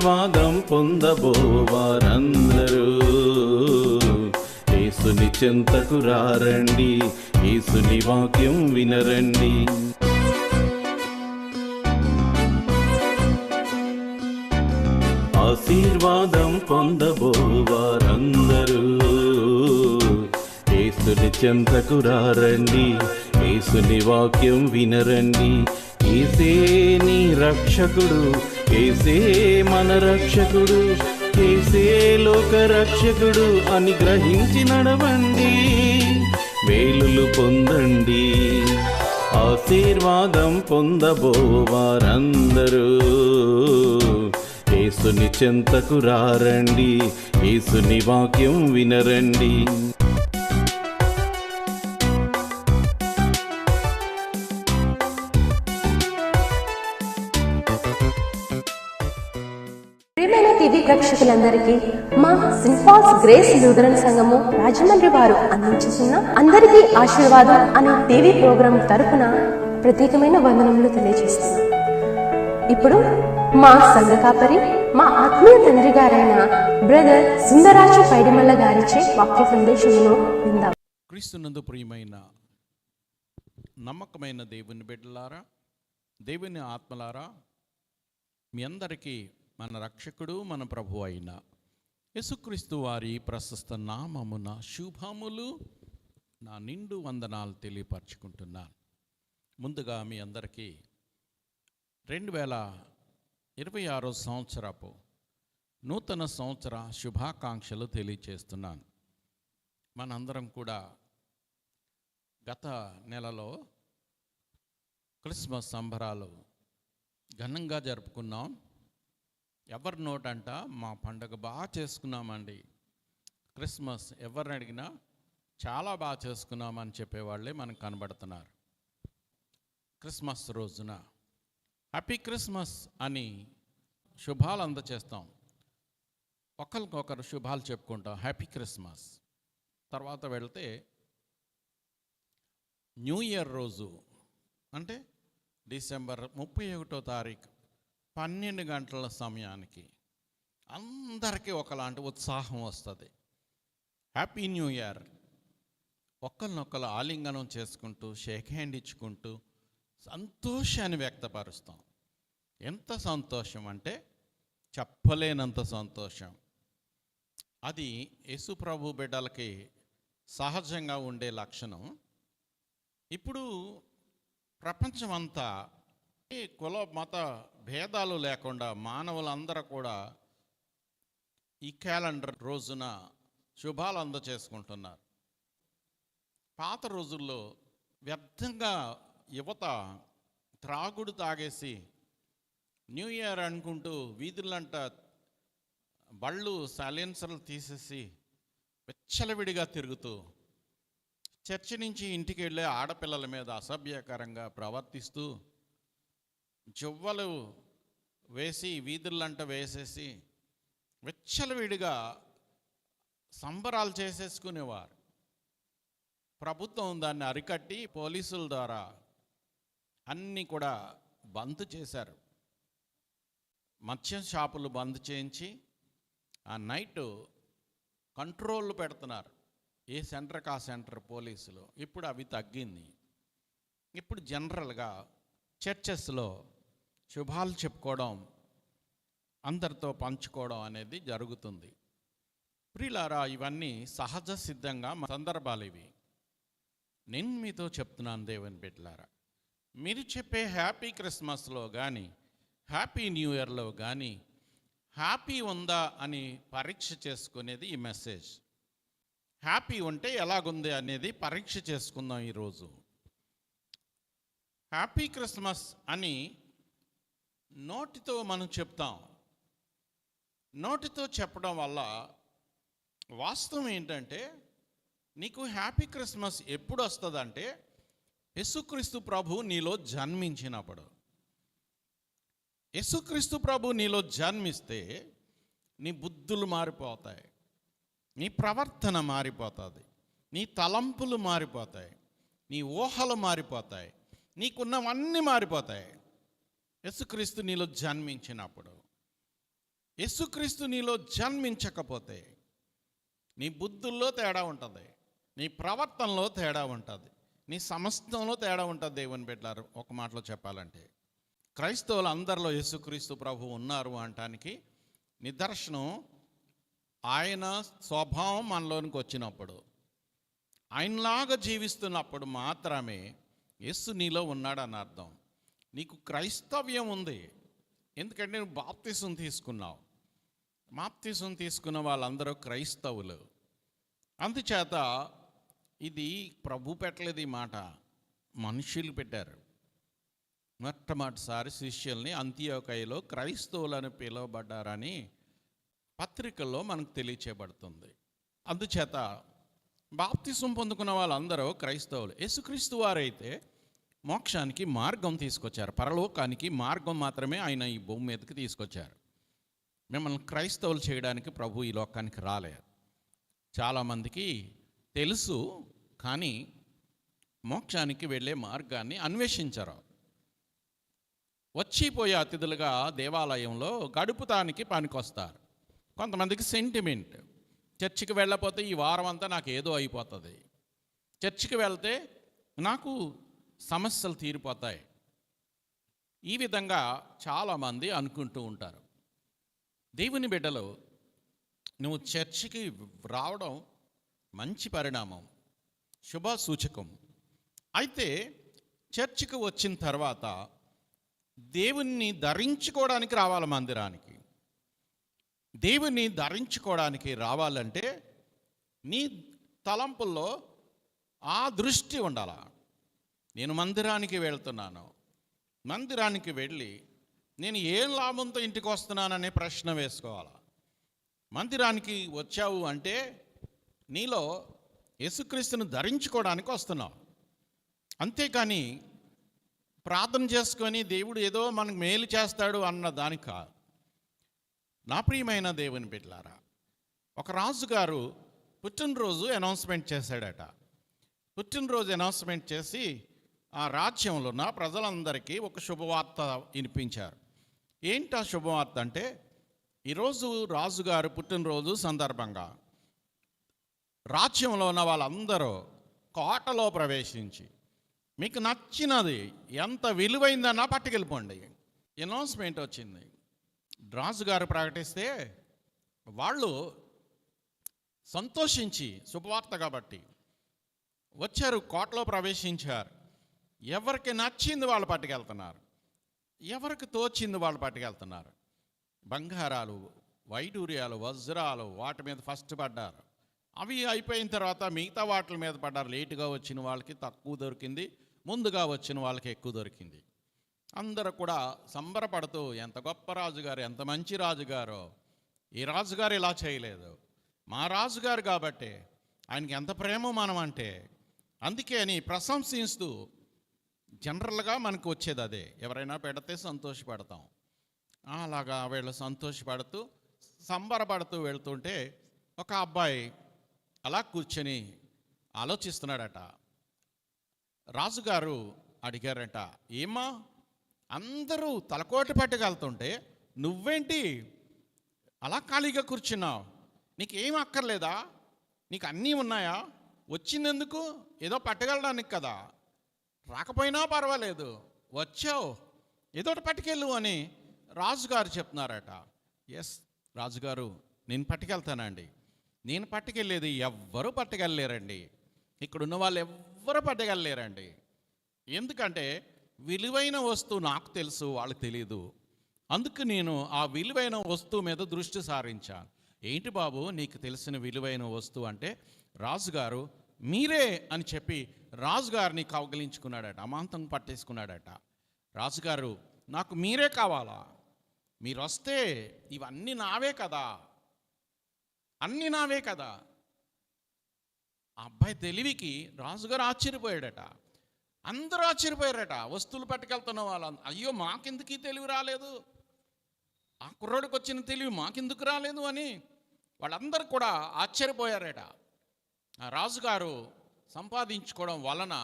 ఆశీర్వాదం పొందబోవారందరూ యేసుని చెంతకు రారండి, యేసుని వాక్యం వినరండి. ఆశీర్వాదం పొందబోవారందరూ యేసుని చెంతకు రారండి, యేసుని వాక్యం వినరండి. యేసే నీ రక్షకుడు, యేసే మన రక్షకుడు, యేసే లోక రక్షకుడు అని గ్రహించి నడవండి, మేలులు పొందండి. ఆశీర్వాదం పొందబోవారందరూ యేసుని చెంతకు రారండి, యేసుని వాక్యం వినరండి. ప్రియమైన టీవీ ప్రేక్షకులందరికీ మా సింపాల్స్ గ్రేస్ లూథరన్ సంఘము రాజమండ్రి వారు అందించుతున్న అందరికీ ఆశీర్వాదం అనే టీవీ ప్రోగ్రాం తరపున ప్రత్యేకమైన వందనములు తెలియజేస్తున్నాం. ఇప్పుడు మా సంఘ కాపరి, మా ఆత్మీయ తండ్రి గారైన బ్రదర్ సుందరాజు పైడిమల్ల గారిచే వాక్య సందేశమును విందాం. క్రీస్తునందు ప్రియమైన నమ్మకమైన దేవుని బిడ్డలారా, దేవుని ఆత్మలారా, మీ అందరికీ మన రక్షకుడు, మన ప్రభు అయిన యేసుక్రీస్తు వారి ప్రశస్త నామమున శుభములు, నా నిండు వందనాలు తెలియపరచుకుంటున్నాను. ముందుగా మీ అందరికీ 2026 సంవత్సరపు నూతన సంవత్సర శుభాకాంక్షలు తెలియచేస్తున్నాను. మనందరం కూడా గత నెలలో క్రిస్మస్ సంబరాలు ఘనంగా జరుపుకున్నాం. ఎవరి నోటంట మా పండుగ బాగా చేసుకున్నామండి, క్రిస్మస్ ఎవరిని అడిగినా చాలా బాగా చేసుకున్నామని చెప్పేవాళ్ళే మనకు కనబడుతున్నారు. క్రిస్మస్ రోజున హ్యాపీ క్రిస్మస్ అని శుభాలు అందచేస్తాం, ఒకరికొకరు శుభాలు చెప్పుకుంటాం, హ్యాపీ క్రిస్మస్. తర్వాత వెళితే న్యూ ఇయర్ రోజు అంటే డిసెంబర్ 31వ తారీఖు 12 గంటల సమయానికి అందరికీ ఒకలాంటి ఉత్సాహం వస్తుంది. Happy new year. ఒకరినొకరు ఆలింగనం చేసుకుంటూ, షేక్ హ్యాండ్ ఇచ్చుకుంటూ సంతోషాన్ని వ్యక్తపరుస్తాం. ఎంత సంతోషం అంటే చెప్పలేనంత సంతోషం. అది యేసు ప్రభు బిడ్డలకి సహజంగా ఉండే లక్షణం. ఇప్పుడు ప్రపంచమంతా ఈ కుల మత భేదాలు లేకుండా మానవులందరూ కూడా ఈ క్యాలెండర్ రోజున శుభాలు అందచేసుకుంటున్నారు. పాత రోజుల్లో వ్యర్థంగా యువత త్రాగుడు తాగేసి న్యూ ఇయర్ అనుకుంటూ వీధులంట బళ్ళు సైలెన్సర్లు తీసేసి వెచ్చలవిడిగా తిరుగుతూ చర్చి నుంచి ఇంటికి వెళ్ళే ఆడపిల్లల మీద అసభ్యకరంగా ప్రవర్తిస్తూ జువ్వలు వేసి వీధులంట వేసేసి వెచ్చలవిడిగా సంబరాలు చేసేసుకునేవారు. ప్రభుత్వం దాన్ని అరికట్టి పోలీసుల ద్వారా అన్నీ కూడా బంద్ చేశారు. మద్యం షాపులు బంద్ చేయించి ఆ నైట్ కంట్రోల్ పెడుతున్నారు, ఏ సెంటర్కి ఆ సెంటర్ పోలీసులు. ఇప్పుడు అవి తగ్గింది. ఇప్పుడు జనరల్గా చర్చెస్లో శుభాలు చెప్పుకోవడం, అందరితో పంచుకోవడం అనేది జరుగుతుంది. ప్రియులారా, ఇవన్నీ సహజ సిద్ధంగా సందర్భాలు ఇవి. నేను మీతో చెప్తున్నాను దేవుని బిడ్డలారా, మీరు చెప్పే హ్యాపీ క్రిస్మస్లో కానీ హ్యాపీ న్యూ ఇయర్లో కానీ హ్యాపీ ఉందా అని పరీక్ష చేసుకునేది ఈ మెసేజ్. హ్యాపీ ఉంటే ఎలాగుంది అనేది పరీక్ష చేసుకుందాం ఈరోజు. హ్యాపీ క్రిస్మస్ అని నోటితో మనం చెప్తాం. నోటితో చెప్పడం వల్ల వాస్తవం ఏంటంటే, నీకు హ్యాపీ క్రిస్మస్ ఎప్పుడు వస్తుందంటే యేసుక్రీస్తు ప్రభు నీలో జన్మించినప్పుడు. యేసుక్రీస్తు ప్రభు నీలో జన్మిస్తే నీ బుద్ధులు మారిపోతాయి, నీ ప్రవర్తన మారిపోతుంది, నీ తలంపులు మారిపోతాయి, నీ ఊహలు మారిపోతాయి, నీకున్నవన్నీ మారిపోతాయి యేసుక్రీస్తు నీలో జన్మించినప్పుడు. యేసుక్రీస్తు నీలో జన్మించకపోతే నీ బుద్ధుల్లో తేడా ఉంటుంది, నీ ప్రవర్తనలో తేడా ఉంటుంది, నీ సమస్తంలో తేడా ఉంటుంది. దేవుని బిడ్డలారు, ఒక మాటలో చెప్పాలంటే క్రైస్తవులు అందరిలో యేసుక్రీస్తు ప్రభు ఉన్నారు అనటానికి నిదర్శనం ఆయన స్వభావం మనలోనికి వచ్చినప్పుడు, ఆయనలాగా జీవిస్తున్నప్పుడు మాత్రమే యేసు నీలో ఉన్నాడని అర్థం. నీకు క్రైస్తవ్యం ఉంది, ఎందుకంటే నువ్వు బాప్తిసం తీసుకున్నావు. బాప్తిసం తీసుకున్న వాళ్ళందరూ క్రైస్తవులు. అందుచేత ఇది ప్రభు పెట్టలేదు, ఈ మాట మనుషులు పెట్టారు. మొట్టమొదటిసారి శిష్యుల్ని అంతియోకయలో క్రైస్తవులని పిలువబడ్డారని పత్రికల్లో మనకు తెలియచేయబడుతుంది. అందుచేత బాప్తిసం పొందుకున్న వాళ్ళందరూ క్రైస్తవులు. యేసుక్రీస్తు వారైతే మోక్షానికి మార్గం తీసుకొచ్చారు, పరలోకానికి మార్గం మాత్రమే ఆయన ఈ భూమి మీదకి తీసుకొచ్చారు. మిమ్మల్ని క్రైస్తవులు చేయడానికి ప్రభు ఈ లోకానికి రాలేదు. చాలామందికి తెలుసు, కానీ మోక్షానికి వెళ్ళే మార్గాన్ని అన్వేషించరు. వచ్చిపోయే అతిథులుగా దేవాలయంలో గడుపుతానికి పనికొస్తారు. కొంతమందికి సెంటిమెంట్, చర్చికి వెళ్ళకపోతే ఈ వారం అంతా నాకు ఏదో అయిపోతుంది, చర్చికి వెళ్తే నాకు సమస్యలు తీరిపోతాయి. ఈ విధంగా చాలామంది అనుకుంటూ ఉంటారు. దేవుని బిడ్డలు, నువ్వు చర్చికి రావడం మంచి పరిణామం, శుభ సూచకం. అయితే చర్చికి వచ్చిన తర్వాత దేవుణ్ణి ధరించుకోవడానికి రావాలి. మందిరానికి దేవుణ్ణి ధరించుకోవడానికి రావాలంటే నీ తలంపుల్లో ఆ దృష్టి ఉండాల. నేను మందిరానికి వెళ్తున్నాను, మందిరానికి వెళ్ళి నేను ఏం లాభంతో ఇంటికి వస్తున్నాననే ప్రశ్న వేసుకోవాలి. మందిరానికి వచ్చావు అంటే నీలో యేసుక్రీస్తును ధరించుకోవడానికి వస్తున్నావు. అంతేకాని ప్రార్థన చేసుకొని దేవుడు ఏదో మనకు మేలు చేస్తాడు అన్న దానికి కాదు. నా ప్రియమైన దేవుని బిడ్డలారా, ఒక రాజుగారు పుట్టినరోజు అనౌన్స్మెంట్ చేశాడట. పుట్టినరోజు అనౌన్స్మెంట్ చేసి ఆ రాజ్యంలో ఉన్న ప్రజలందరికీ ఒక శుభవార్త వినిపించారు. ఏంటి ఆ శుభవార్త అంటే, ఈరోజు రాజుగారు పుట్టినరోజు సందర్భంగా రాజ్యంలో ఉన్న వాళ్ళందరూ కోటలో ప్రవేశించి మీకు నచ్చినది ఎంత విలువైందన్నా పట్టుకెళ్ళిపోండి. అనౌన్స్మెంట్ వచ్చింది, రాజుగారు ప్రకటిస్తే వాళ్ళు సంతోషించి, శుభవార్త కాబట్టి వచ్చారు, కోటలో ప్రవేశించారు. ఎవరికి నచ్చింది వాళ్ళు పట్టుకెళ్తున్నారు, ఎవరికి తోచింది వాళ్ళు పట్టుకెళ్తున్నారు. బంగారాలు, వైడూర్యాలు, వజ్రాలు వాటి మీద ఫస్ట్ పడ్డారు. అవి అయిపోయిన తర్వాత మిగతా వాటి మీద పడ్డారు. లేటుగా వచ్చిన వాళ్ళకి తక్కువ దొరికింది, ముందుగా వచ్చిన వాళ్ళకి ఎక్కువ దొరికింది. అందరూ కూడా సంబరపడుతూ, ఎంత గొప్ప రాజుగారు, ఎంత మంచి రాజుగారో, ఈ రాజుగారు ఇలా చేయలేదు, మా రాజుగారు కాబట్టి ఆయనకి ఎంత ప్రేమ మనం అంటే, అందుకే అని ప్రశంసిస్తూ జనరల్గా మనకు వచ్చేది అదే. ఎవరైనా పెడితే సంతోషపడతాం. అలాగా వీళ్ళు సంతోషపడుతూ సంబరపడుతూ వెళ్తుంటే ఒక అబ్బాయి అలా కూర్చొని ఆలోచిస్తున్నాడట. రాజుగారు అడిగారట, ఏమా అందరూ తలకోటి పట్టుకెళ్తుంటే నువ్వేంటి అలా ఖాళీగా కూర్చున్నావు? నీకేం అక్కర్లేదా? నీకు అన్నీ ఉన్నాయా? వచ్చిందెందుకు? ఏదో పట్టుకెళ్ళడానికి కదా, రాకపోయినా పర్వాలేదు, వచ్చావు ఏదో ఒకటి పట్టుకెళ్ళు అని రాజుగారు చెప్తున్నారట. ఎస్ రాజుగారు, నేను పట్టుకెళ్తానండి. నేను పట్టుకెళ్ళేది ఎవ్వరూ పట్టుకెళ్ళలేరండి, ఇక్కడున్న వాళ్ళు ఎవ్వరూ పట్టుకెళ్ళలేరండి. ఎందుకంటే విలువైన వస్తువు నాకు తెలుసు, వాళ్ళకి తెలియదు. అందుకు నేను ఆ విలువైన వస్తువు మీద దృష్టి సారించాను. ఏంటి బాబు నీకు తెలిసిన విలువైన వస్తువు అంటే, రాజుగారు మీరే అని చెప్పి రాజుగారిని కౌగిలించుకున్నాడట, అమాంతం పట్టేసుకున్నాడట. రాజుగారు, నాకు మీరే కావాలా? మీరు వస్తే ఇవన్నీ నావే కదా, అన్నీ నావే కదా. ఆ అబ్బాయి తెలివికి రాజుగారు ఆశ్చర్యపోయాడట. అందరూ ఆశ్చర్యపోయారట. వస్తువులు పట్టుకెళ్తున్న వాళ్ళు, అయ్యో మాకెందుకు ఈ తెలివి రాలేదు, ఆ కుర్రోడికి వచ్చిన తెలివి మాకెందుకు రాలేదు అని వాళ్ళందరూ కూడా ఆశ్చర్యపోయారట. ఆ రాజుగారు సంపాదించుకోవడం వలన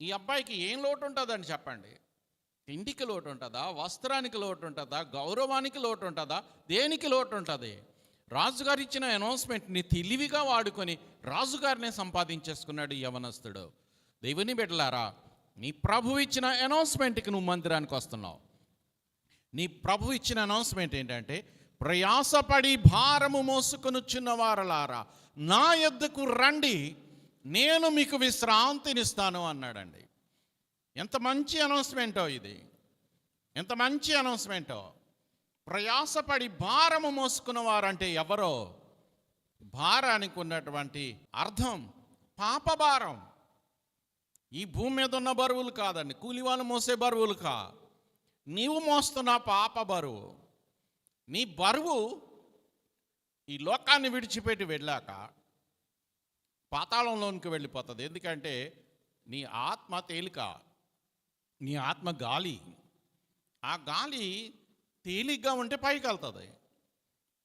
ఈ అబ్బాయికి ఏం లోటు ఉంటుందని చెప్పండి? తిండికి లోటు ఉంటుందా, వస్త్రానికి లోటు ఉంటుందా, గౌరవానికి లోటు ఉంటుందా, దేనికి లోటు ఉంటుంది? రాజుగారు ఇచ్చిన అనౌన్స్మెంట్ని తెలివిగా వాడుకొని రాజుగారినే సంపాదించేసుకున్నాడు ఈ యవనస్తుడు. దేవుని బిడ్డలారా, నీ ప్రభు ఇచ్చిన అనౌన్స్మెంట్కి నువ్వు మందిరానికి వస్తున్నావు. నీ ప్రభు ఇచ్చిన అనౌన్స్మెంట్ ఏంటంటే, ప్రయాసపడి భారము మోసుకొనుచున్న వారలారా నా యొద్దకు రండి, నేను మీకు విశ్రాంతినిస్తాను అన్నాడండి. ఎంత మంచి అనౌన్స్మెంటో ఇది, ఎంత మంచి అనౌన్స్మెంటో. ప్రయాసపడి భారము మోసుకున్న వారంటే ఎవరో? భారానికి ఉన్నటువంటి అర్థం పాపభారం. ఈ భూమి మీద ఉన్న బరువులు కాదండి, కూలివాళ్ళు మోసే బరువులు కా. నీవు మోస్తున్న పాప బరువు. నీ బరువు ఈ లోకాన్ని విడిచిపెట్టి వెళ్ళాక పాతాళంలోనికి వెళ్ళిపోతుంది. ఎందుకంటే నీ ఆత్మ తేలిక, నీ ఆత్మ గాలి. ఆ గాలి తేలిగ్గా ఉంటే పైకి వెళ్తుంది,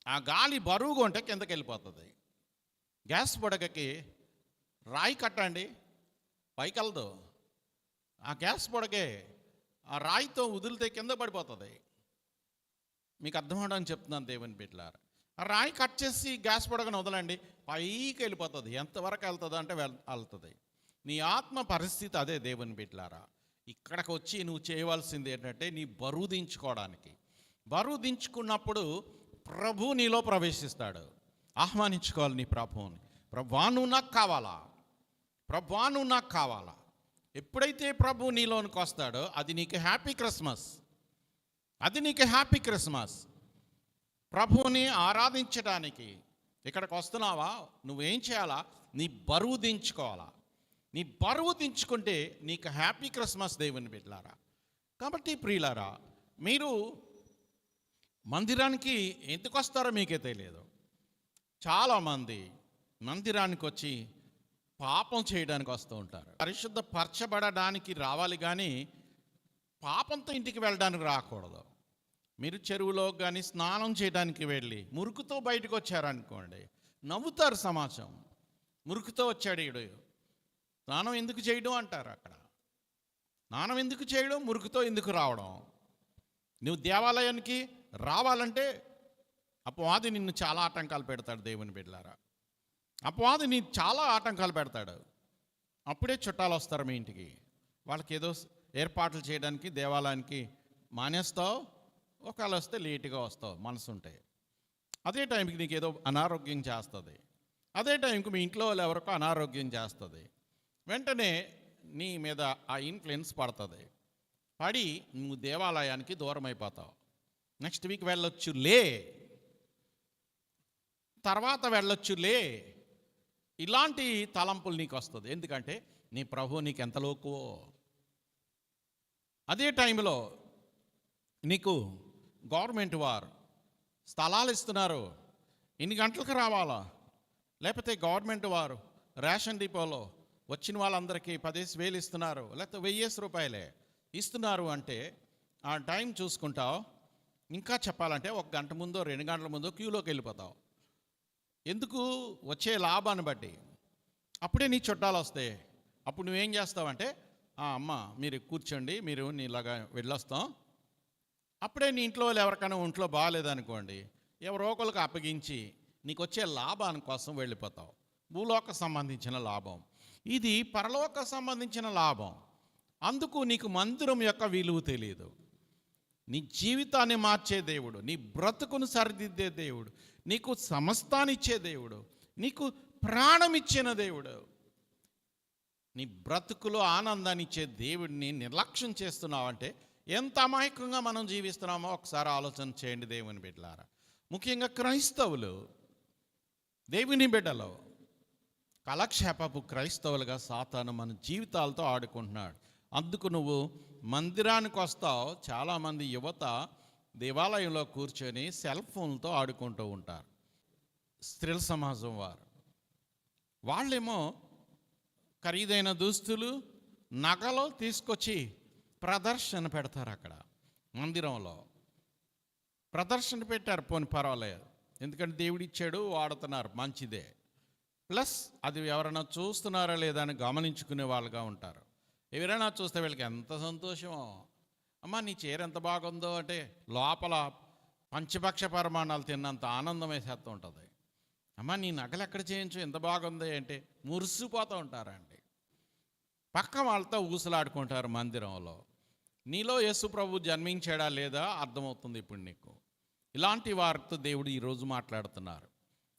ఆ గాలి బరువుగా ఉంటే కిందకి వెళ్ళిపోతుంది. గ్యాస్ బుడగకి రాయి కట్టండి, పైకి వెళ్దు. ఆ గ్యాస్ బుడగే ఆ రాయితో వదిలితే కింద పడిపోతుంది. మీకు అర్థమవడానికి చెప్తున్నాను దేవుని బిడ్డలారా. ఆ రాయి కట్ చేసి గ్యాస్ బుడగను వదలండి, పైకి వెళ్ళిపోతుంది. ఎంతవరకు వెళ్తుంది అంటే వెళ్తుంది. నీ ఆత్మ పరిస్థితి అదే దేవుని బిడ్డలారా. ఇక్కడికి వచ్చి నువ్వు చేయవలసింది ఏంటంటే, నీ బరువు దించుకోవడానికి. బరువు దించుకున్నప్పుడు ప్రభు నీలో ప్రవేశిస్తాడు. ఆహ్వానించుకోవాలి నీ ప్రభువుని. ప్రభువా నువ్వు నాకు కావాలా, ప్రభువా నువ్వు నాకు కావాలా. ఎప్పుడైతే ప్రభు నీలోనికి వస్తాడో అది నీకు హ్యాపీ క్రిస్మస్, అది నీకు హ్యాపీ క్రిస్మస్. ప్రభువుని ఆరాధించడానికి ఇక్కడికి వస్తున్నావా, నువ్వేం చేయాలా? నీ బరువు దించుకోవాలా. నీ బరువు దించుకుంటే నీకు హ్యాపీ క్రిస్మస్ దేవుని బిడ్డలారా. కాబట్టి ప్రియులారా, మీరు మందిరానికి ఎందుకు వస్తారో మీకే తెలియదు. చాలామంది మందిరానికి వచ్చి పాపం చేయడానికి వస్తూ ఉంటారు. పరిశుద్ధ పరచబడడానికి రావాలి కానీ పాపంతో ఇంటికి వెళ్ళడానికి రాకూడదు. మీరు చెరువులో కానీ స్నానం చేయడానికి వెళ్ళి మురుకుతో బయటకు వచ్చారనుకోండి, నవ్వుతారు సమాజం. మురుకుతో వచ్చాడు ఈడు, స్నానం ఎందుకు చేయడం అంటారు. అక్కడ స్నానం ఎందుకు చేయడం, మురుకుతో ఎందుకు రావడం? నువ్వు దేవాలయానికి రావాలంటే అపవాది నిన్ను చాలా ఆటంకాలు పెడతాడు దేవుని బిడ్డలారా. అపవాది నీ చాలా ఆటంకాలు పెడతాడు. అప్పుడే చుట్టాలు వస్తారు మీ ఇంటికి. వాళ్ళకి ఏదో ఏర్పాట్లు చేయడానికి దేవాలయానికి మానేస్తావు. ఒకవేళ వస్తే లేటుగా వస్తావు మనసు ఉంటే. అదే టైంకి నీకు ఏదో అనారోగ్యం చేస్తుంది. అదే టైంకి మీ ఇంట్లో వాళ్ళు ఎవరికో అనారోగ్యం చేస్తుంది. వెంటనే నీ మీద ఆ ఇన్ఫ్లుయెన్స్ పడుతుంది. పడి నువ్వు దేవాలయానికి దూరం అయిపోతావు. నెక్స్ట్ వీక్ వెళ్ళొచ్చులే, తర్వాత వెళ్ళొచ్చులే, ఇలాంటి తలంపులు నీకు వస్తుంది. ఎందుకంటే నీ ప్రభు నీకు ఎంత లోకువో. అదే టైంలో నీకు గవర్నమెంట్ వారు స్థలాలు ఇస్తున్నారు, ఇన్ని గంటలకు రావాలా. లేకపోతే గవర్నమెంట్ వారు రేషన్ డిపోలో వచ్చిన వాళ్ళందరికీ 10,000 ఇస్తున్నారు, లేకపోతే 1,000 రూపాయలే ఇస్తున్నారు అంటే ఆ టైం చూసుకుంటావు. ఇంకా చెప్పాలంటే 1 గంట ముందో 2 గంటల ముందో క్యూలోకి వెళ్ళిపోతావు. ఎందుకు? వచ్చే లాభాన్ని బట్టి. అప్పుడే నీ చుట్టాలు వస్తాయి. అప్పుడు నువ్వేం చేస్తావంటే, అమ్మ మీరు కూర్చోండి, మీరు నీలాగా వెళ్ళొస్తాం. అప్పుడే నీ ఇంట్లో వాళ్ళు ఎవరికైనా ఒంట్లో బాగాలేదనుకోండి, ఎవరో ఒకరికి అప్పగించి నీకు వచ్చే లాభాని కోసం వెళ్ళిపోతావు. భూలోక సంబంధించిన లాభం ఇది, పరలోక సంబంధించిన లాభం. అందుకు నీకు మందిరం యొక్క విలువ తెలియదు. నీ జీవితాన్ని మార్చే దేవుడు, నీ బ్రతుకును సరిదిద్దే దేవుడు, నీకు సమస్తాన్ని ఇచ్చే దేవుడు, నీకు ప్రాణం ఇచ్చిన దేవుడు, నీ బ్రతుకులో ఆనందాన్ని ఇచ్చే దేవుడిని నిర్లక్ష్యం చేస్తున్నావంటే ఎంత అమాయకంగా మనం జీవిస్తున్నామో ఒకసారి ఆలోచన చేయండి దేవుని బిడ్డలారా. ముఖ్యంగా క్రైస్తవులు, దేవుని బిడ్డలు, కాలక్షేపపు క్రైస్తవులుగా సాతాను మన జీవితాలతో ఆడుకుంటున్నాడు. అందుకు నువ్వు మందిరానికి వస్తావు. చాలామంది యువత దేవాలయంలో కూర్చొని సెల్ ఫోన్లతో ఆడుకుంటూ ఉంటారు. స్త్రీల సమాజం వారు, వాళ్ళేమో ఖరీదైన దుస్తులు, నగలు తీసుకొచ్చి ప్రదర్శన పెడతారు. అక్కడ మందిరంలో ప్రదర్శన పెట్టారు, పోని పర్వాలేదు, ఎందుకంటే దేవుడు ఇచ్చాడు, వాడుతున్నారు, మంచిదే. ప్లస్ అది ఎవరైనా చూస్తున్నారా లేదా అని గమనించుకునే వాళ్ళుగా ఉంటారు. ఎవరైనా చూస్తే వీళ్ళకి ఎంత సంతోషమో, అమ్మ నీ చీర ఎంత బాగుందో అంటే లోపల పంచభక్ష పరిమాణాలు తిన్నంత ఆనందం వేసేస్తూ ఉంటుంది. అమ్మ నీ నగలు ఎక్కడ చేయించు ఎంత బాగుంది అంటే మురిసిపోతూ ఉంటారండి. పక్క వాళ్ళతో ఊసలాడుకుంటారు మందిరంలో. నీలో యేసు ప్రభు జన్మించాడా లేదా అర్థమవుతుంది ఇప్పుడు నీకు. ఇలాంటి వారితో దేవుడు ఈరోజు మాట్లాడుతున్నారు.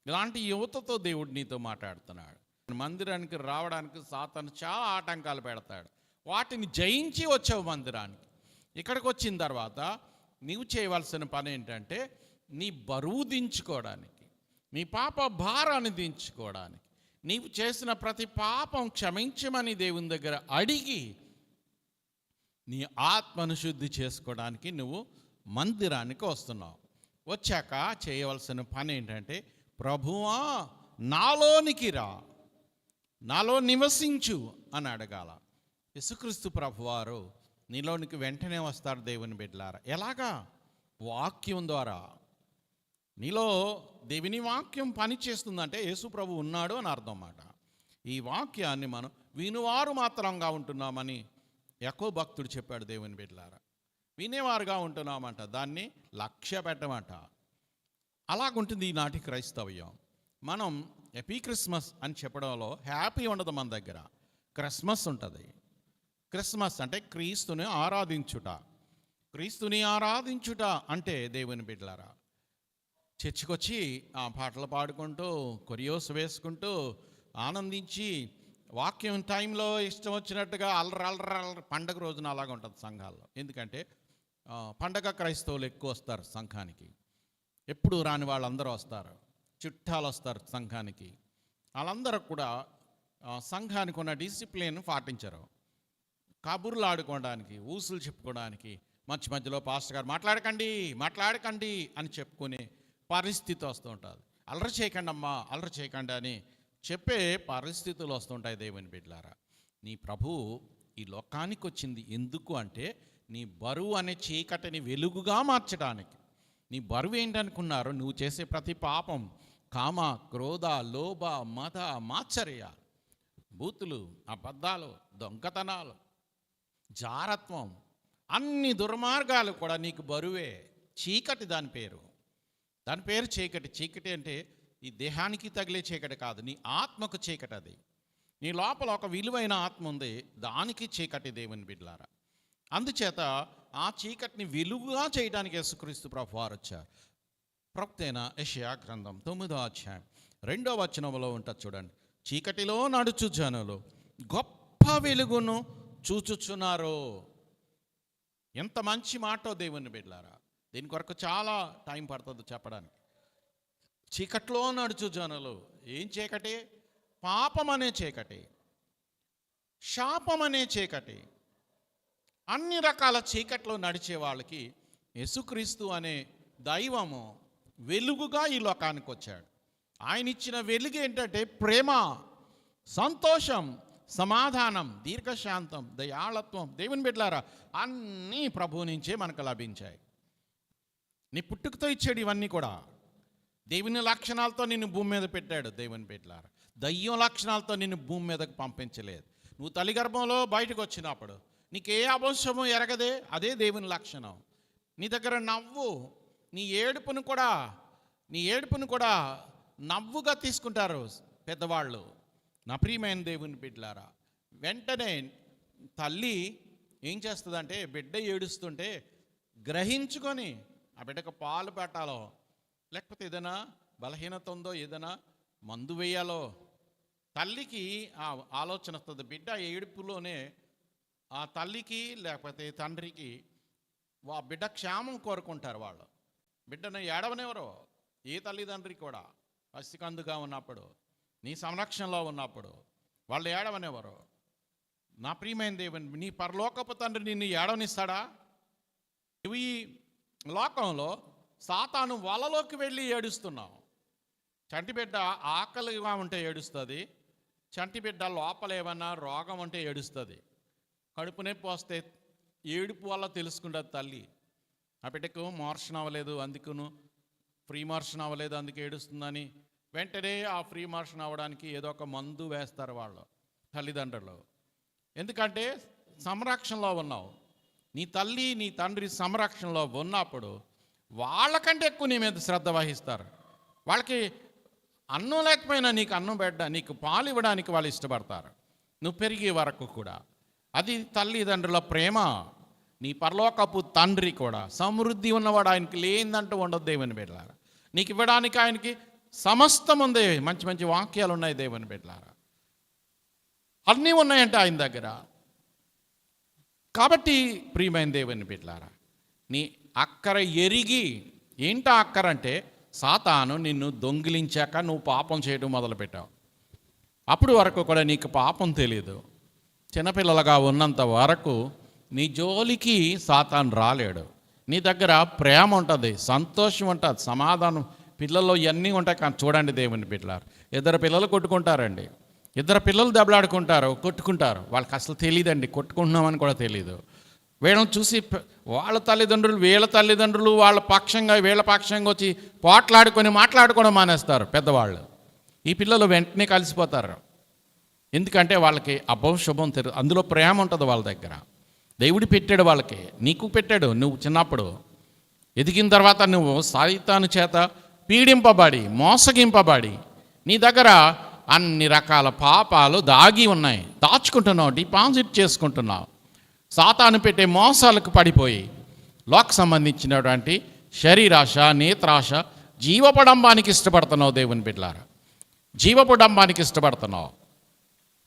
ఇలాంటి యువతతో దేవుడు నీతో మాట్లాడుతున్నాడు. మందిరానికి రావడానికి సాతాను చాలా ఆటంకాలు పెడతాడు. వాటిని జయించి వచ్చావు మందిరానికి. ఇక్కడికి వచ్చిన తర్వాత నీవు చేయవలసిన పని ఏంటంటే నీ బరువు దించుకోవడానికి, నీ పాప భారాన్ని దించుకోవడానికి, నీవు చేసిన ప్రతి పాపం క్షమించమని దేవుని దగ్గర అడిగి నీ ఆత్మను శుద్ధి చేసుకోవడానికి నువ్వు మందిరానికి వస్తున్నావు. వచ్చాక చేయవలసిన పని ఏంటంటే ప్రభువా నాలోనికి రా, నాలో నివసించు అని అడగాల. యేసుక్రీస్తు ప్రభువారు నీలోనికి వెంటనే వస్తారు దేవుని బిడ్డలారా. ఎలాగా? వాక్యం ద్వారా. నీలో దేవుని వాక్యం పని చేస్తుందంటే యేసు ప్రభు ఉన్నాడు అని అర్థం అన్నమాట. ఈ వాక్యాన్ని మనం వినువారు మాత్రంగా ఉంటున్నామని యాకోబు భక్తుడు చెప్పాడు దేవుని బిడ్డలారా. వినేవారుగా ఉంటున్నామంట, దాన్ని లక్ష్య పెట్టమంట. అలాగుంటుంది ఈనాటి క్రైస్తవ్యం. మనం హ్యాపీ క్రిస్మస్ అని చెప్పడంలో హ్యాపీ ఉండదు మన దగ్గర. క్రిస్మస్ ఉంటుంది. క్రిస్మస్ అంటే క్రీస్తుని ఆరాధించుట. క్రీస్తుని ఆరాధించుట అంటే దేవుని బిడ్డలారా చర్చికొచ్చి ఆ పాటలు పాడుకుంటూ కొరియోస్ వేసుకుంటూ ఆనందించి వాక్యం టైంలో ఇష్టం వచ్చినట్టుగా అల్లరి పండగ రోజున అలాగ ఉంటుంది సంఘాల్లో. ఎందుకంటే పండగ క్రైస్తవులు ఎక్కువ వస్తారు సంఘానికి. ఎప్పుడు రాని వాళ్ళందరూ వస్తారు, చుట్టాలు వస్తారు సంఘానికి. వాళ్ళందరూ కూడా సంఘానికి ఉన్న డిసిప్లిన్ పాటించరు. కబుర్లు ఆడుకోవడానికి, ఊసులు చెప్పుకోవడానికి మధ్యలో పాస్టర్ గారు మాట్లాడకండి అని చెప్పుకునే పరిస్థితి వస్తూ ఉంటుంది. అల్లరి చేయకండి అమ్మా, అల్లరి చేయకండి అని చెప్పే పరిస్థితులు వస్తుంటాయి దేవుని బిడ్డలారా. నీ ప్రభువు ఈ లోకానికి వచ్చింది ఎందుకు అంటే నీ బరువు అనే చీకటిని వెలుగుగా మార్చడానికి. నీ బరువు ఏంటనుకున్నారు? నువ్వు చేసే ప్రతి పాపం, కామ, క్రోధ, లోభ, మద, మాత్సర్య, బూతులు, అబద్ధాలు, దొంగతనాలు, జారత్వం, అన్ని దుర్మార్గాలు కూడా నీకు బరువే. చీకటి దాని పేరు చీకటి. చీకటి అంటే ఈ దేహానికి తగిలే చీకటి కాదు, నీ ఆత్మకు చీకటి. అది నీ లోపల ఒక విలువైన ఆత్మ ఉంది, దానికి చీకటి దేవుని బిడ్డలారా. అందుచేత ఆ చీకటిని వెలుగుగా చేయడానికి యేసుక్రీస్తు ప్రభువారు వచ్చారు. ప్రవక్తైన యెషయా గ్రంథం 9వ అధ్యాయం 2వ వచనంలో ఉంటుంది చూడండి. చీకటిలో నడుచు జనులు గొప్ప వెలుగును చూచుచున్నారు. ఎంత మంచి మాటో దేవుని బిడ్డలారా. దీని కొరకు చాలా టైం పడుతుంది చెప్పడానికి. చీకట్లో నడుచు జనులు. ఏం చీకటి? పాపం అనే చీకటి, శాపం అనే చీకటి, అన్ని రకాల చీకట్లో నడిచే వాళ్ళకి యేసుక్రీస్తు అనే దైవము వెలుగుగా ఈ లోకానికి వచ్చాడు. ఆయన ఇచ్చిన వెలుగు ఏంటంటే ప్రేమ, సంతోషం, సమాధానం, దీర్ఘశాంతం, దయాళత్వం. దేవుని బిడ్డలారా అన్నీ ప్రభువు నుంచే మనకు లభించాయి. నీ పుట్టుకతో ఇచ్చాడు ఇవన్నీ కూడా. దేవుని లక్షణాలతో నిన్ను భూమి మీద పెట్టాడు దేవుని బిడ్డలారా. దయ్యం లక్షణాలతో నిన్ను భూమి మీదకు పంపించలేదు. నువ్వు తల్లి గర్భంలో బయటకు వచ్చినప్పుడు నీకే అభంశము ఎరగదే, అదే దేవుని లక్షణం. నీ దగ్గర నవ్వు, నీ ఏడుపును కూడా నవ్వుగా తీసుకుంటారు పెద్దవాళ్ళు. నా ప్రియమైన దేవుని బిడ్డలారా, వెంటనే తల్లి ఏం చేస్తుందంటే బిడ్డ ఏడుస్తుంటే గ్రహించుకొని ఆ బిడ్డకు పాలు పెట్టాలో, లేకపోతే ఏదైనా బలహీనత ఉందో, ఏదైనా మందు వేయాలో, తల్లికి ఆ ఆలోచన వస్తుంది. బిడ్డ ఏడుపులోనే ఆ తల్లికి లేకపోతే తండ్రికి ఆ బిడ్డ క్షేమం కోరుకుంటారు వాళ్ళు. బిడ్డను ఏడవనెవరో ఏ తల్లిదండ్రి కూడా పసికందుగా ఉన్నప్పుడు, నీ సంరక్షణలో ఉన్నప్పుడు వాళ్ళు ఏడవనెవరు. నా ప్రియమైన దేవుని, నీ పరలోకపు తండ్రి నిన్ను ఏడవనిస్తాడా? నువ్వు ఈ లోకంలో సాతాను వలలోకి వెళ్ళి ఏడుస్తున్నావు. చంటి బిడ్డ ఆకలిగా ఉంటే ఏడుస్తుంది, చంటి బిడ్డ లోపల ఏమన్నా రోగం ఉంటే ఏడుస్తుంది. కడుపు నొప్పి వస్తే ఏడుపు వల్ల తెలుసుకుంటుంది తల్లి. ఆ బిడ్డకు మోర్షన్ అవ్వలేదు, అందుకును ఫ్రీ మోర్షన్ అవ్వలేదు, అందుకు ఏడుస్తుందని వెంటనే ఆ ఫ్రీ మోర్షన్ అవ్వడానికి ఏదో ఒక మందు వేస్తారు వాళ్ళు తల్లిదండ్రులు. ఎందుకంటే సంరక్షణలో ఉన్నావు. నీ తల్లి నీ తండ్రి సంరక్షణలో ఉన్నప్పుడు వాళ్ళకంటే ఎక్కువ నీ మీద శ్రద్ధ వహిస్తారు. వాళ్ళకి అన్నం లేకపోయినా నీకు అన్నం నీకు పాలు ఇవ్వడానికి వాళ్ళు ఇష్టపడతారు, నువ్వు పెరిగే వరకు కూడా. అది తల్లిదండ్రుల ప్రేమ. నీ పరలోకపు తండ్రి కూడా సమృద్ధి ఉన్నవాడు, ఆయనకి లేనిదంటూ ఉండదు దేవుని బిడ్డలారా. నీకు ఇవ్వడానికి ఆయనకి సమస్తం ఉంది. మంచి మంచి వాక్యాలు ఉన్నాయి దేవుని బిడ్డలారా, అన్నీ ఉన్నాయంటే ఆయన దగ్గర. కాబట్టి ప్రియమైన దేవుని బిడ్డలారా, నీ అక్కర ఎరిగి, ఏంటా అక్కర అంటే సాతాను నిన్ను దొంగిలించాక నువ్వు పాపం చేయడం మొదలుపెట్టావు. అప్పుడు వరకు కూడా నీకు పాపం తెలియదు. చిన్నపిల్లలుగా ఉన్నంత వరకు నీ జోలికి సాతాను రాలేడు. నీ దగ్గర ప్రేమ ఉంటుంది, సంతోషం ఉంటుంది, సమాధానం. పిల్లల్లో ఇవన్నీ ఉంటాయి. కానీ చూడండి దేవుని బిడ్డలారు, ఇద్దరు పిల్లలు కొట్టుకుంటారండి, ఇద్దరు పిల్లలు దెబ్బలాడుకుంటారు, కొట్టుకుంటారు. వాళ్ళకి అసలు తెలియదండి కొట్టుకుంటున్నామని కూడా తెలియదు. వీళ్ళని చూసి వాళ్ళ తల్లిదండ్రులు వీళ్ళ తల్లిదండ్రులు వాళ్ళ పక్షంగా వీళ్ళ పక్షంగా వచ్చి మాట్లాడుకోవడం మానేస్తారు పెద్దవాళ్ళు. ఈ పిల్లలు వెంటనే కలిసిపోతారు. ఎందుకంటే వాళ్ళకి అభం శుభం తెలియదు. అందులో ప్రేమ ఉంటుంది వాళ్ళ దగ్గర. దేవుడు పెట్టాడు వాళ్ళకి, నీకు పెట్టాడు. నువ్వు చిన్నప్పుడు ఎదిగిన తర్వాత నువ్వు సైతాను చేత పీడింపబడి మోసగింపబడి నీ దగ్గర అన్ని రకాల పాపాలు దాగి ఉన్నాయి, దాచుకుంటున్నావు, డిపాజిట్ చేసుకుంటున్నావు. సాతాను పెట్టే మోసాలకు పడిపోయి లోక సంబంధించినటువంటి శరీరాశ, నేత్రాశ, జీవపడంబానికి ఇష్టపడుతున్నావు దేవుని బిడ్డలారా. జీవపడంబానికి ఇష్టపడుతున్నావు.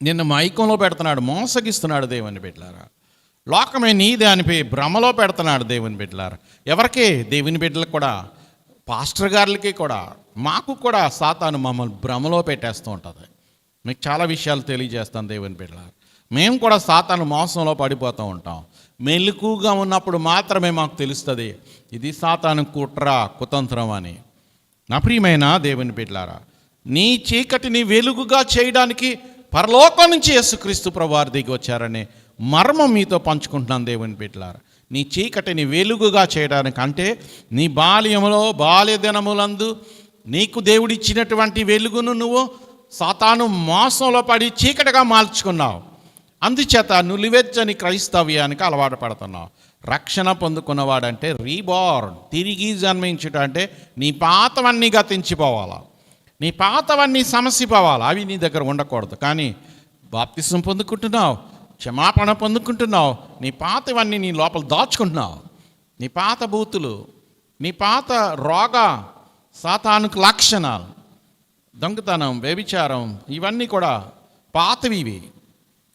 నిన్ను మైకంలో పెడుతున్నాడు, మోసగిస్తున్నాడు దేవుని బిడ్డలారా. లోకమే నీదే అనిపోయి భ్రమలో పెడుతున్నాడు దేవుని బిడ్డలారా. ఎవరికి? దేవుని బిడ్డలకు కూడా, పాస్టర్ గారులకి కూడా, మాకు కూడా సాతాను మమ్మల్ని భ్రమలో పెట్టేస్తూ ఉంటుంది. మీకు చాలా విషయాలు తెలియజేస్తాను దేవుని బిడ్డలారా. మేము కూడా సాతాను మోసంలో పడిపోతూ ఉంటాం. మెలకుగా ఉన్నప్పుడు మాత్రమే మాకు తెలుస్తుంది ఇది సాతాను కుట్ర, కుతంత్రం అని. నా ప్రియమైన దేవుని బిడ్డలారా, నీ చీకటిని వెలుగుగా చేయడానికి పరలోకం నుంచి యేసుక్రీస్తు ప్రభువారు దిగి వచ్చారని మర్మం మీతో పంచుకుంటున్నాను దేవుని బిడ్డలారా. నీ చీకటిని వెలుగుగా చేయడానికి, అంటే నీ బాల్య దినములందు నీకు దేవుడిచ్చినటువంటి వెలుగును నువ్వు సాతాను మోసంలో పడి చీకటిగా మార్చుకున్నావు. అందుచేత నులివెచ్చని క్రైస్తవ్యానికి అలవాటు పడుతున్నావు. రక్షణ పొందుకున్నవాడంటే రీబార్న్, తిరిగి జన్మించుట అంటే నీ పాతవన్నీ గతించిపోవాలా, నీ పాతవన్నీ సమసిపోవాలా, అవి నీ దగ్గర ఉండకూడదు. కానీ బాప్తిసం పొందుకుంటున్నావు, క్షమాపణ పొందుకుంటున్నావు, నీ పాతవన్నీ నీ లోపల దాచుకుంటున్నావు. నీ పాత బూతులు, నీ పాత రోగ సాతానుకు లక్షణాలు, దొంగతనం, వ్యభిచారం, ఇవన్నీ కూడా పాతవి. ఇవి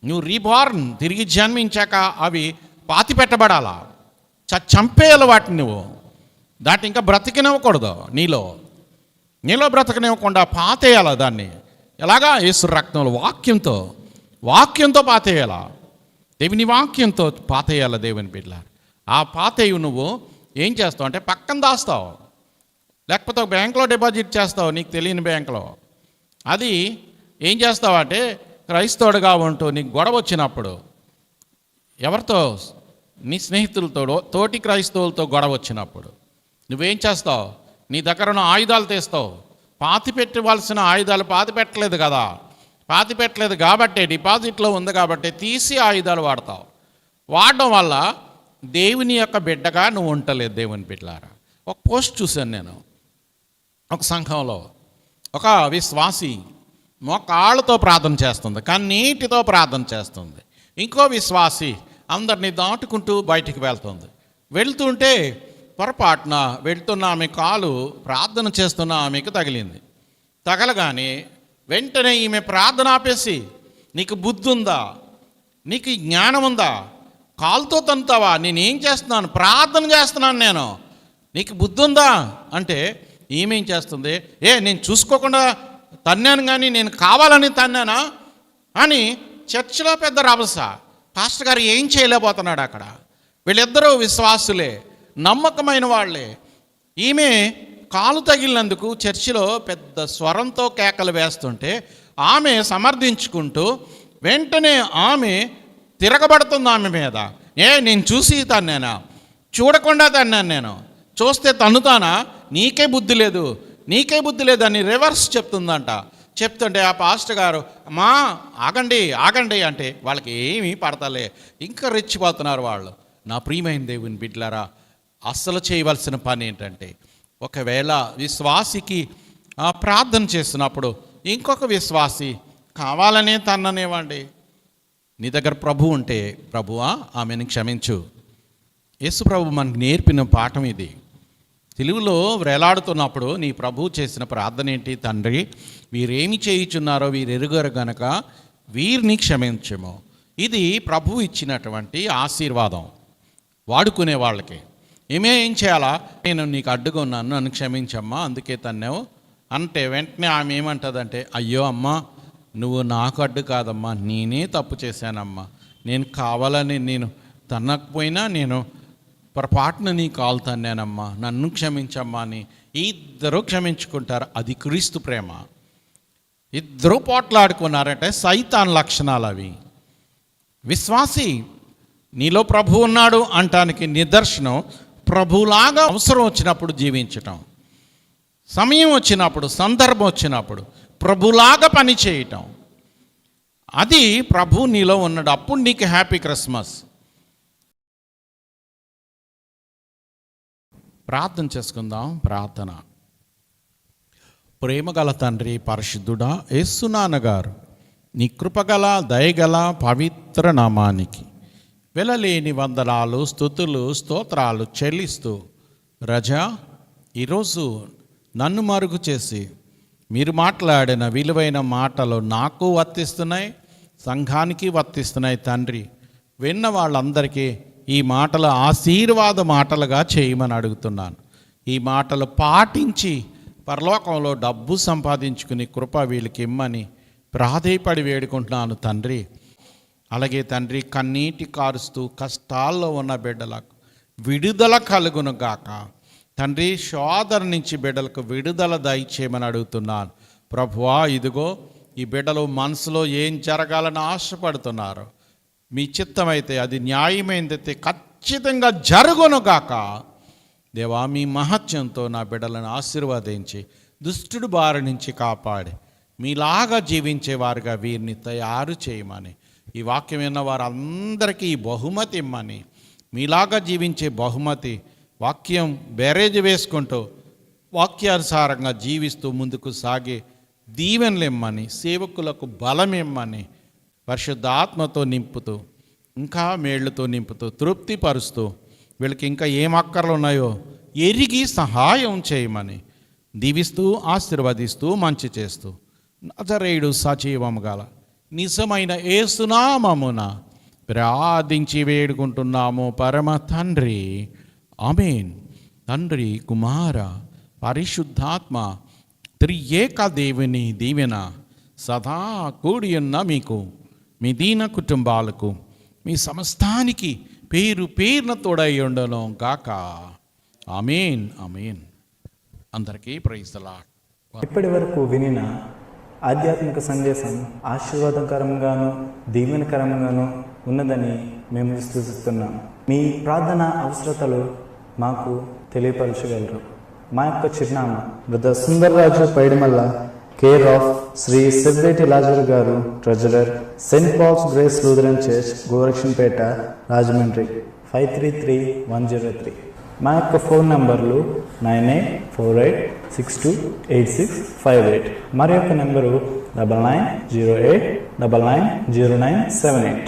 నువ్వు రీబార్న్, తిరిగి జన్మించాక అవి పాతి పెట్టబడాలా, చంపేయాలి వాటిని. నువ్వు దాన్ని ఇంకా బ్రతికినివ్వకూడదు. నీలో బ్రతకనివ్వకుండా పాతేయాల దాన్ని. ఎలాగా? యేసు రక్తంలో వాక్యంతో పాతేయాల, దేవుని వాక్యంతో పాతేయాల దేవుని బిడ్డల. ఆ పాతేయు నువ్వు ఏం చేస్తావు అంటే పక్కన దాస్తావు, లేకపోతే ఒక బ్యాంకులో డిపాజిట్ చేస్తావు, నీకు తెలియని బ్యాంకులో. అది ఏం చేస్తావు అంటే క్రైస్తవుడిగా ఉంటూ నీకు గొడవ వచ్చినప్పుడు, ఎవరితో? నీ స్నేహితులతో, తోటి క్రైస్తవులతో గొడవ వచ్చినప్పుడు నువ్వేం చేస్తావు? నీ దగ్గర ఉన్న ఆయుధాలు తీస్తావు. పాతి పెట్టవలసిన ఆయుధాలు పాతి పెట్టలేదు కదా, పాతి పెట్టలేదు కాబట్టి, డిపాజిట్లో ఉంది కాబట్టి తీసి ఆయుధాలు వాడతావు. వాడడం వల్ల దేవుని యొక్క బిడ్డగా నువ్వు ఉండలేదు దేవుని బిడ్డలారా. ఒక పోస్ట్ చూశాను నేను, ఒక సంఘంలో ఒక విశ్వాసి మోకాళ్ళతో ప్రార్థన చేస్తుంది, కానీ నీటితో ప్రార్థన చేస్తుంది. ఇంకో విశ్వాసి అందరినీ దాటుకుంటూ బయటికి వెళ్తుంటే పొరపాటున వెళ్తున్న ఆమె కాలు ప్రార్థన చేస్తున్న ఆమెకు తగిలింది. తగలగానే వెంటనే ఈమె ప్రార్థన ఆపేసి, నీకు బుద్ధి ఉందా, నీకు జ్ఞానం ఉందా, కాలుతో తంతావా, నేనేం చేస్తున్నాను, ప్రార్థన చేస్తున్నాను నేను, నీకు బుద్ధి ఉందా అంటే ఈమె ఏం చేస్తుంది, నేను చూసుకోకుండా తన్నాను కానీ నేను కావాలని తన్నానా అని చర్చిలో పెద్ద రభస. పాస్టర్ గారు ఏం చేయలేకపోతున్నాడు అక్కడ. వీళ్ళిద్దరూ విశ్వాసులే, నమ్మకమైన వాళ్ళే. ఈమె కాలు తగిలినందుకు చర్చిలో పెద్ద స్వరంతో కేకలు వేస్తుంటే ఆమె సమర్థించుకుంటూ వెంటనే ఆమె తిరగబడుతుంది ఆమె మీద. నేను చూసి తన్నానా, చూడకుండా తన్నాను, నేను చూస్తే తన్నుతానా, నీకే బుద్ధి లేదు అని రివర్స్ చెప్తుందంట. చెప్తుంటే ఆ పాస్టర్ గారు, ఆగండి అంటే వాళ్ళకి ఏమీ పడతలే, ఇంకా రెచ్చిపోతున్నారు వాళ్ళు. నా ప్రియమైన దేవుని బిడ్డలారా, అస్సలు చేయవలసిన పని ఏంటంటే, ఒకవేళ విశ్వాసికి ప్రార్థన చేస్తున్నప్పుడు ఇంకొక విశ్వాసి కావాలనే తన్ననేవ్వండి. నీ దగ్గర ప్రభు ఉంటే, ప్రభువా ఆమెను క్షమించు. యేసు ప్రభు మనకు నేర్పిన పాఠం ఇది. తెలుగులో వేలాడుతున్నప్పుడు నీ ప్రభు చేసిన ప్రార్థన ఏంటి? తండ్రి, వీరేమి చేయుచున్నారో వీరు ఎరుగరు గనక వీరిని క్షమించము. ఇది ప్రభు ఇచ్చినటువంటి ఆశీర్వాదం వాడుకునే వాళ్ళకి. ఏం చేయాలా? నేను నీకు అడ్డుగా ఉన్నాను, నన్ను క్షమించమ్మా, అందుకే తన్నావు అంటే వెంటనే ఆమె ఏమంటుందంటే, అయ్యో అమ్మా, నువ్వు నాకు అడ్డు కాదమ్మా, నేనే తప్పు చేశానమ్మా, నేను కావాలని నేను తన్నకపోయినా నేను పొరపాటున నీ కాలు తన్నానమ్మా, నన్ను క్షమించమ్మా అని ఇద్దరు క్షమించుకుంటారు. అది క్రీస్తు ప్రేమ. ఇద్దరు పోట్లాడుకున్నారంటే సైతాన్ లక్షణాలు అవి. విశ్వాసి నీలో ప్రభు ఉన్నాడు అంటానికి నిదర్శనం ప్రభులాగా అవసరం వచ్చినప్పుడు జీవించటం, సమయం వచ్చినప్పుడు, సందర్భం వచ్చినప్పుడు ప్రభులాగా పని చేయటం. అది ప్రభు నీలో ఉన్నాడు. అప్పుడు నీకు హ్యాపీ క్రిస్మస్. ప్రార్థన చేసుకుందాం. ప్రార్థన. ప్రేమగల తండ్రి, పరిశుద్ధుడా యేసు నాన్నగారు, నీ కృపగల దయగల పవిత్ర నామానికి వెలలేని వందనాలు, స్తుతులు, స్తోత్రాలు చెల్లిస్తూ, రజా ఈరోజు నన్ను మరుగు చేసి మీరు మాట్లాడిన విలువైన మాటలు నాకు వర్తిస్తున్నాయి, సంఘానికి వర్తిస్తున్నాయి. తండ్రి, విన్న వాళ్ళందరికీ ఈ మాటలు ఆశీర్వాద మాటలుగా చేయమని అడుగుతున్నాను. ఈ మాటలు పాటించి పరలోకంలో డబ్బు సంపాదించుకుని కృప వీళ్ళకి ఇమ్మని ప్రాధేయపడి వేడుకుంటున్నాను తండ్రి. అలాగే తండ్రి, కన్నీటి కారుస్తూ కష్టాల్లో ఉన్న బిడ్డలకు విడుదల కలుగును గాక. తండ్రి, శోధన నుంచి బిడ్డలకు విడుదల దయచేయమని అడుగుతున్నాను. ప్రభువా, ఇదిగో ఈ బిడ్డలు మనసులో ఏం జరగాలని ఆశపడుతున్నారు. మీ చిత్తమైతే, అది న్యాయమైనదైతే ఖచ్చితంగా జరుగును గాక. దేవా, మీ మహత్యంతో నా బిడ్డలను ఆశీర్వదించి దుష్టుడు బారి నుంచి కాపాడి మీలాగా జీవించేవారుగా వీరిని తయారు చేయమని, ఈ వాక్యం విన్న వారందరికీ ఈ బహుమతి ఇమ్మని, మీలాగా జీవించే బహుమతి, వాక్యం బేరేజ్ వేసుకుంటూ వాక్యానుసారంగా జీవిస్తూ ముందుకు సాగే దీవెనలు ఇమ్మని, సేవకులకు బలం ఇమ్మని, పరిశుద్ధాత్మతో నింపుతూ, ఇంకా మేళ్లతో నింపుతూ, తృప్తిపరుస్తూ, వీళ్ళకి ఇంకా ఏం అక్కర్లు ఉన్నాయో ఎరిగి సహాయం చేయమని దీవిస్తూ, ఆశీర్వదిస్తూ, మంచి చేస్తూ, నజరేయుడు సజీవం గల నిజమైన యేసునామమున ప్రార్థించి వేడుకుంటున్నాము పరమ తండ్రి. ఆమేన్. తండ్రి, కుమార, పరిశుద్ధాత్మ త్రియేక దేవుని దీవెన సదా కూడి ఉన్న మీకు, మీ దీన కుటుంబాలకు, మీ సమస్తానికి పేరు పేరున తోడై ఉండను గాక. ఆమేన్. ఆమేన్. అందరికీ ప్రైజ్ ది లార్డ్. ఇప్పటి వరకు వినిన ఆధ్యాత్మిక సందేశం ఆశీర్వాదకరంగాను దీవెనకరంగాను ఉన్నదని మేము విశ్వసిస్తున్నాం. మీ ప్రార్థన అవసరతలు మాకు తెలియపరచగలరు. మా యొక్క చిరునామా brother Sundarraju Paidimalla, care of Shri Sebbeti Lazar గారు, treasurer, Saint Paul's Grace Lutheran Church, Gorakshanpeta, Rajahmundry 533103. మా యొక్క ఫోన్ నంబర్లు 9848628658. మరి యొక్క నెంబరు 9908990978.